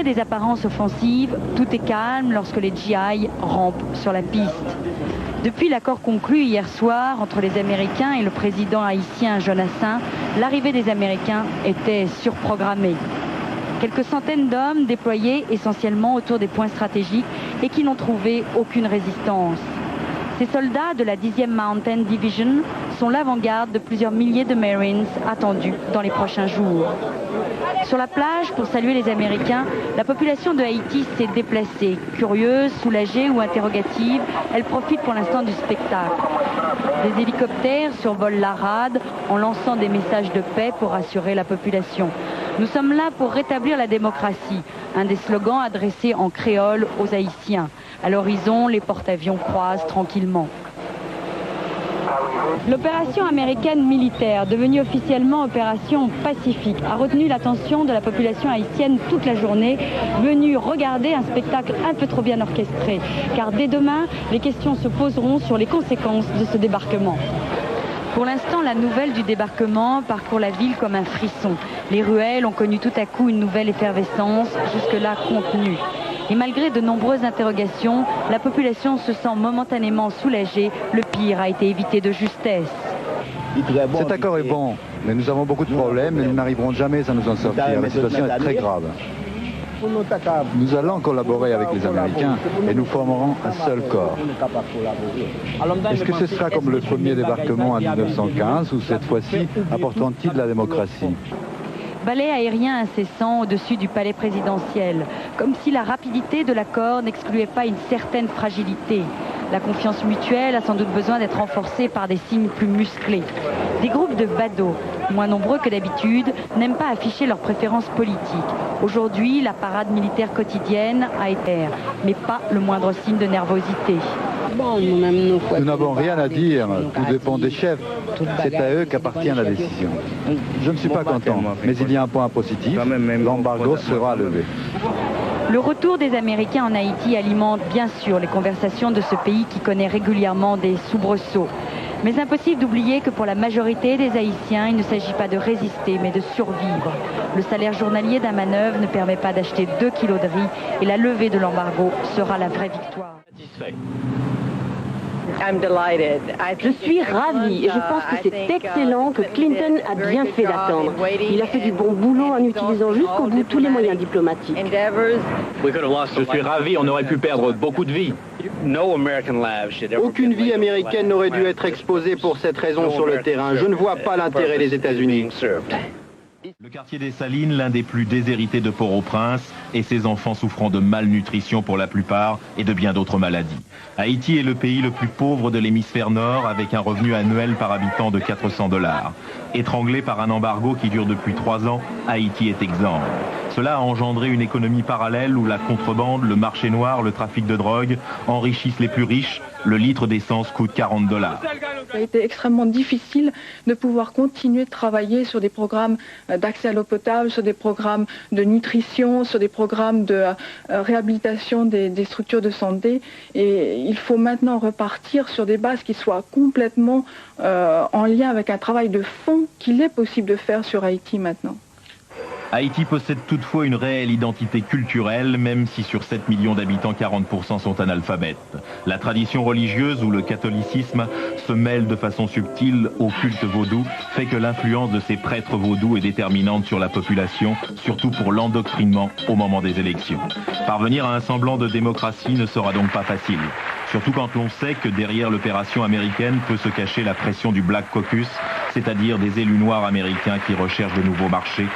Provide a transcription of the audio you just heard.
des apparences offensives, tout est calme lorsque les GI rampent sur la piste. Depuis l'accord conclu hier soir entre les Américains et le président haïtien Jonathan, l'arrivée des Américains était surprogrammée. Quelques centaines d'hommes déployés essentiellement autour des points stratégiques et qui n'ont trouvé aucune résistance. Ces soldats de la 10e Mountain Division sont l'avant-garde de plusieurs milliers de Marines attendus dans les prochains jours. Sur la plage, pour saluer les Américains, la population de Haïti s'est déplacée. Curieuse, soulagée ou interrogative, elle profite pour l'instant du spectacle. Des hélicoptères survolent la rade en lançant des messages de paix pour rassurer la population. Nous sommes là pour rétablir la démocratie, un des slogans adressés en créole aux Haïtiens. À l'horizon, les porte-avions croisent tranquillement. L'opération américaine militaire, devenue officiellement opération Pacifique, a retenu l'attention de la population haïtienne toute la journée, venue regarder un spectacle un peu trop bien orchestré. Car dès demain, les questions se poseront sur les conséquences de ce débarquement. Pour l'instant, la nouvelle du débarquement parcourt la ville comme un frisson. Les ruelles ont connu tout à coup une nouvelle effervescence, jusque-là contenue. Et malgré de nombreuses interrogations, la population se sent momentanément soulagée. Le pire a été évité de justesse. Cet accord est bon, mais nous avons beaucoup de problèmes et nous n'arriverons jamais à nous en sortir. La situation est très grave. Nous allons collaborer avec les Américains et nous formerons un seul corps. Est-ce que ce sera comme le premier débarquement en 1915 ou cette fois-ci apporteront-ils la démocratie? Balai aérien incessant au-dessus du palais présidentiel, comme si la rapidité de l'accord n'excluait pas une certaine fragilité. La confiance mutuelle a sans doute besoin d'être renforcée par des signes plus musclés. Des groupes de badauds, moins nombreux que d'habitude, n'aiment pas afficher leurs préférences politiques. Aujourd'hui, la parade militaire quotidienne a été, mais pas le moindre signe de nervosité. Nous n'avons rien à dire, tout dépend des chefs. C'est à eux qu'appartient la décision. Je ne suis pas content, mais il y a un point positif, l'embargo sera levé. Le retour des Américains en Haïti alimente bien sûr les conversations de ce pays qui connaît régulièrement des soubresauts. Mais impossible d'oublier que pour la majorité des Haïtiens, il ne s'agit pas de résister, mais de survivre. Le salaire journalier d'un manœuvre ne permet pas d'acheter 2 kilos de riz et la levée de l'embargo sera la vraie victoire. Je suis ravie et je pense que c'est excellent que Clinton a bien fait d'attendre. Il a fait du bon boulot en utilisant jusqu'au bout tous les moyens diplomatiques. Je suis ravi, on aurait pu perdre beaucoup de vies. Aucune vie américaine n'aurait dû être exposée pour cette raison sur le terrain. Je ne vois pas l'intérêt des États-Unis. Le quartier des Salines, l'un des plus déshérités de Port-au-Prince, et ses enfants souffrant de malnutrition pour la plupart et de bien d'autres maladies. Haïti est le pays le plus pauvre de l'hémisphère nord avec un revenu annuel par habitant de $400. Étranglé par un embargo qui dure depuis 3 ans, Haïti est exsangue. Cela a engendré une économie parallèle où la contrebande, le marché noir, le trafic de drogue enrichissent les plus riches. Le litre d'essence coûte $40. Ça a été extrêmement difficile de pouvoir continuer de travailler sur des programmes d'accès à l'eau potable, sur des programmes de nutrition, sur des programmes de réhabilitation des structures de santé. Et il faut maintenant repartir sur des bases qui soient complètement en lien avec un travail de fond qu'il est possible de faire sur Haïti maintenant. Haïti possède toutefois une réelle identité culturelle, même si sur 7 millions d'habitants, 40% sont analphabètes. La tradition religieuse ou le catholicisme se mêle de façon subtile au culte vaudou, fait que l'influence de ces prêtres vaudous est déterminante sur la population, surtout pour l'endoctrinement au moment des élections. Parvenir à un semblant de démocratie ne sera donc pas facile. Surtout quand l'on sait que derrière l'opération américaine peut se cacher la pression du Black Caucus, c'est-à-dire des élus noirs américains qui recherchent de nouveaux marchés